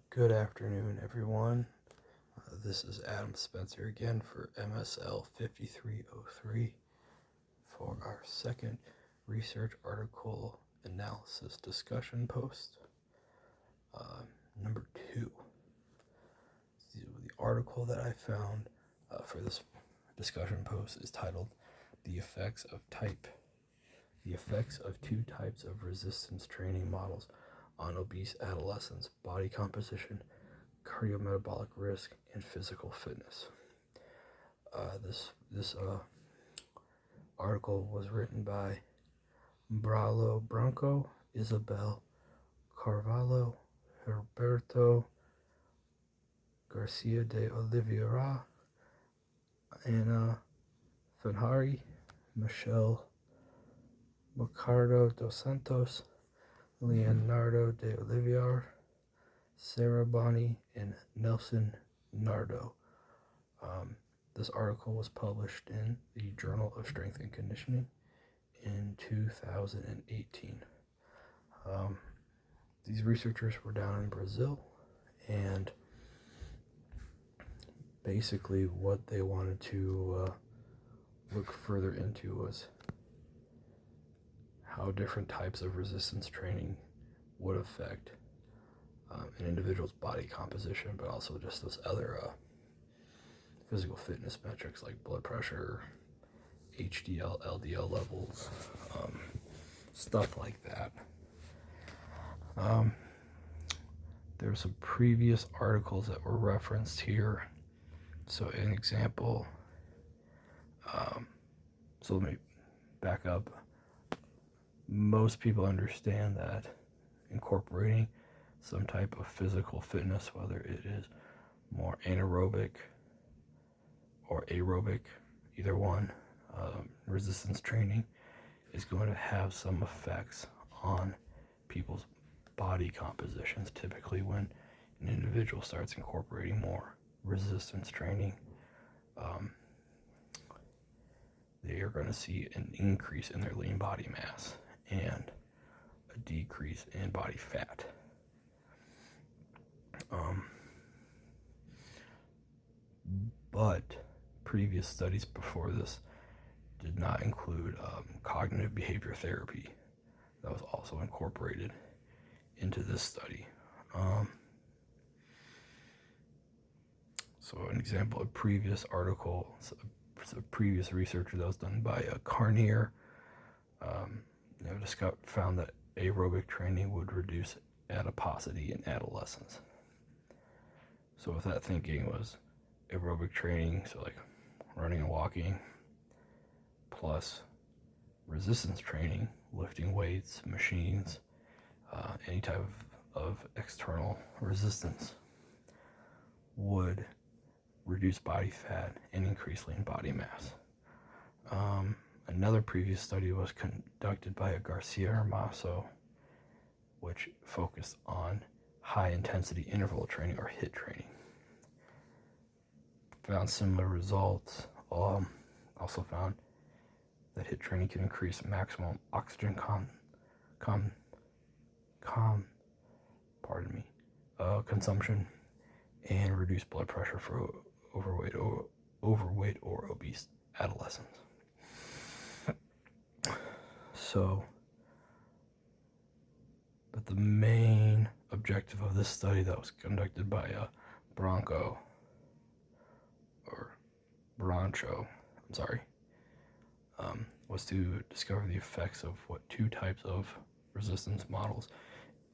Good afternoon, everyone. This is Adam Spencer again for MSL 5303 for our second research article analysis discussion post. Number 2. The article that I found for this discussion post is titled The Effects of Two Types of Resistance Training Models on Obese Adolescents, Body Composition, Cardiometabolic Risk, and Physical Fitness. This article was written by Bralo Branco, Isabel Carvalho, Herberto Garcia de Oliveira, Anna Fenhari, Michelle Ricardo dos Santos, Leonardo de Oliveira, Sarah Bonney, and Nelson Nardo. This article was published in the Journal of Strength and Conditioning in 2018. These researchers were down in Brazil, and basically what they wanted to look further into was how different types of resistance training would affect an individual's body composition, but also just those other physical fitness metrics like blood pressure, HDL, LDL levels, stuff like that. There are some previous articles that were referenced here. So an example, so let me back up. Most people understand that incorporating some type of physical fitness, whether it is more anaerobic or aerobic, either one, resistance training is going to have some effects on people's body compositions. Typically when an individual starts incorporating more resistance training, they are going to see an increase in their lean body mass and a decrease in body fat. But previous studies before this did not include cognitive behavior therapy. That was also incorporated into this study. So an example, a previous article, a previous research that was done by Carnier, found that aerobic training would reduce adiposity in adolescents. So with that thinking was aerobic training, so like running and walking, plus resistance training, lifting weights, machines, any type of external resistance would reduce body fat and increase lean body mass. Another previous study was conducted by a Garcia Hermoso, which focused on high intensity interval training or HIIT training. Found similar results. Also found that HIIT training can increase maximum oxygen consumption and reduce blood pressure for overweight or obese adolescents. But the main objective of this study that was conducted by Brancho, was to discover the effects of what two types of resistance models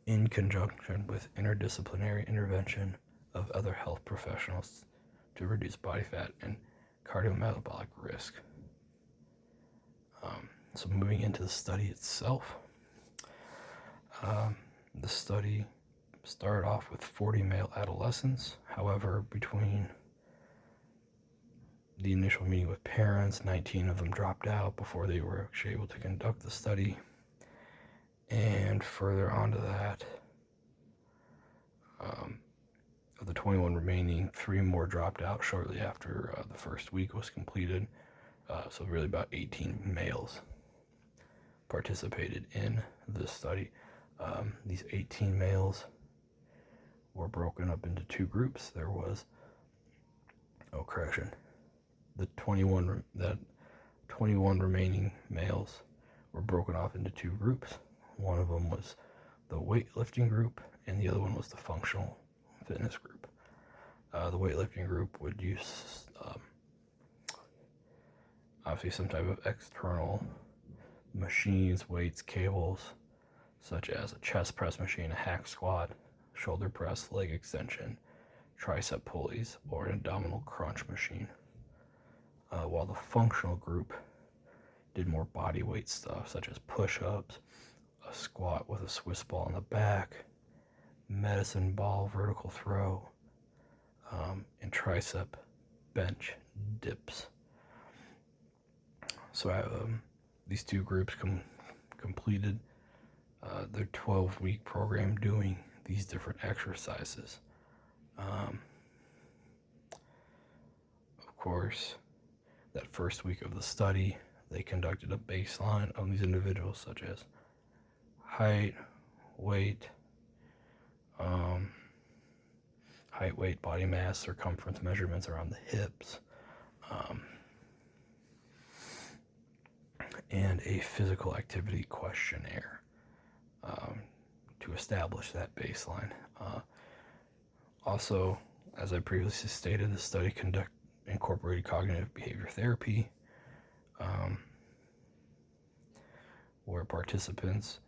in conjunction with interdisciplinary intervention of other health professionals to reduce body fat and cardiometabolic risk. So moving into the study itself, the study started off with 40 male adolescents. However, between the initial meeting with parents, 19 of them dropped out before they were actually able to conduct the study. And further on to that, of the 21 remaining, 3 more dropped out shortly after the first week was completed. So really about 18 males participated in this study. These 18 males were broken up into two groups. There was, the 21 remaining males were broken off into two groups. One of them was the weightlifting group, and the other one was the functional fitness group. The weightlifting group would use obviously some type of external machines, weights, cables, such as a chest press machine, a hack squat, shoulder press, leg extension, tricep pulleys, or an abdominal crunch machine. While the functional group did more body weight stuff, such as push-ups, a squat with a Swiss ball in the back, medicine ball vertical throw, and tricep bench dips. So these two groups completed their 12-week program doing these different exercises. Of course, that first week of the study, they conducted a baseline on these individuals, such as height, weight, body mass, circumference measurements around the hips, and a physical activity questionnaire to establish that baseline. Also, as I previously stated, the study incorporated cognitive behavior therapy, where participants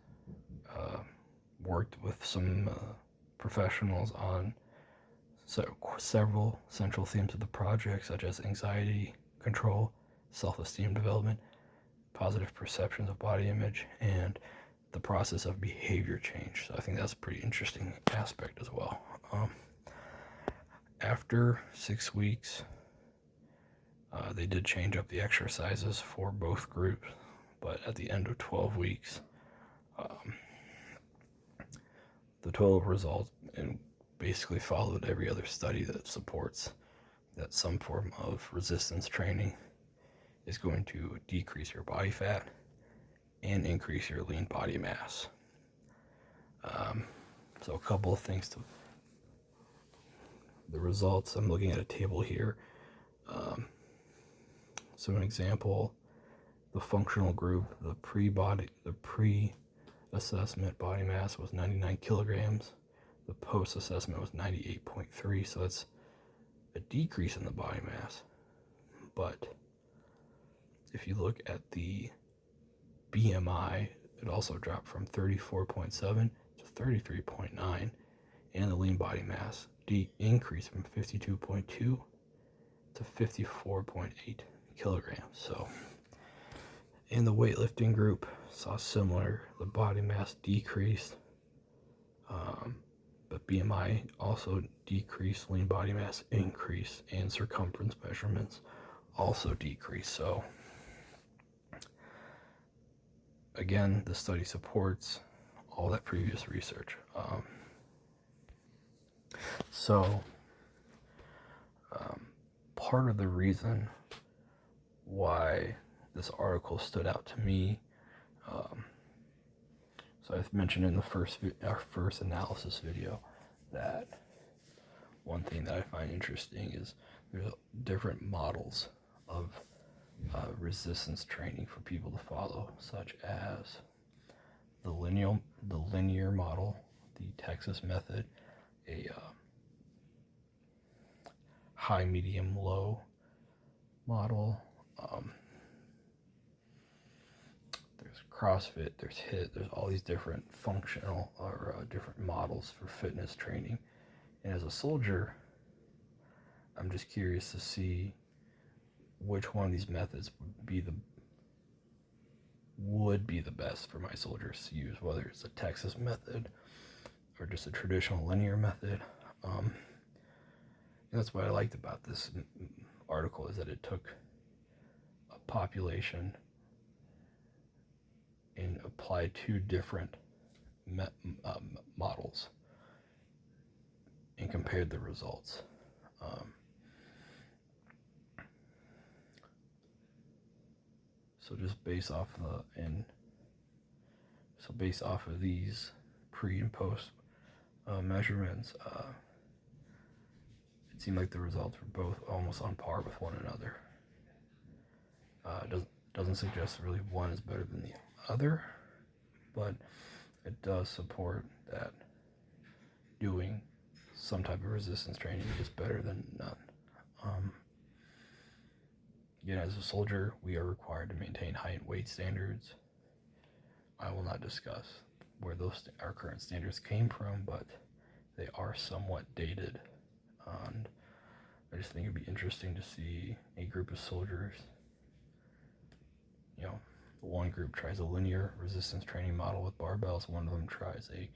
worked with some professionals on several central themes of the project, such as anxiety control, self-esteem development, positive perceptions of body image, and the process of behavior change. So I think that's a pretty interesting aspect as well. After 6 weeks, they did change up the exercises for both groups, but at the end of 12 weeks, the 12 results and basically followed every other study that supports that some form of resistance training is going to decrease your body fat and increase your lean body mass. So a couple of things to the results. I'm looking at a table here. So an example, the functional group, the pre-assessment body mass was 99 kilograms. The post-assessment was 98.3, so that's a decrease in the body mass. But if you look at the BMI, it also dropped from 34.7 to 33.9, and the lean body mass increased from 52.2 to 54.8 kilograms. So in the weightlifting group, saw similar. The body mass decreased, but BMI also decreased, lean body mass increased, and circumference measurements also decreased. So again, the study supports all that previous research. Part of the reason why this article stood out to me, so I've mentioned in our first analysis video that one thing that I find interesting is there's different models of resistance training for people to follow, such as the linear model, the Texas method, a high, medium, low model. There's CrossFit, there's HIIT, there's all these different functional or different models for fitness training. And as a soldier, I'm just curious to see which one of these methods would be the best for my soldiers to use, whether it's a Texas method or just a traditional linear method. And that's what I liked about this article, is that it took a population and applied two different models and compared the results. So just based off of these pre and post measurements, it seemed like the results were both almost on par with one another. Doesn't suggest really one is better than the other, but it does support that doing some type of resistance training is better than none. Again, as a soldier, we are required to maintain height and weight standards. I will not discuss where our current standards came from, but they are somewhat dated. And I just think it'd be interesting to see a group of soldiers. One group tries a linear resistance training model with barbells. One of them tries a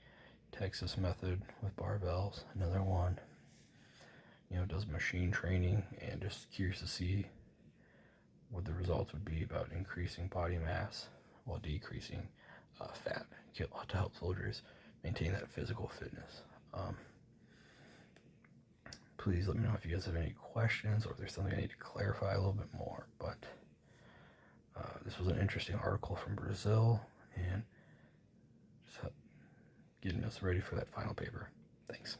Texas method with barbells. Another one, does machine training, and just curious to see what the results would be about increasing body mass while decreasing fat to help soldiers maintain that physical fitness. Please let me know if you guys have any questions or if there's something I need to clarify a little bit more. But this was an interesting article from Brazil, and just getting us ready for that final paper. Thanks.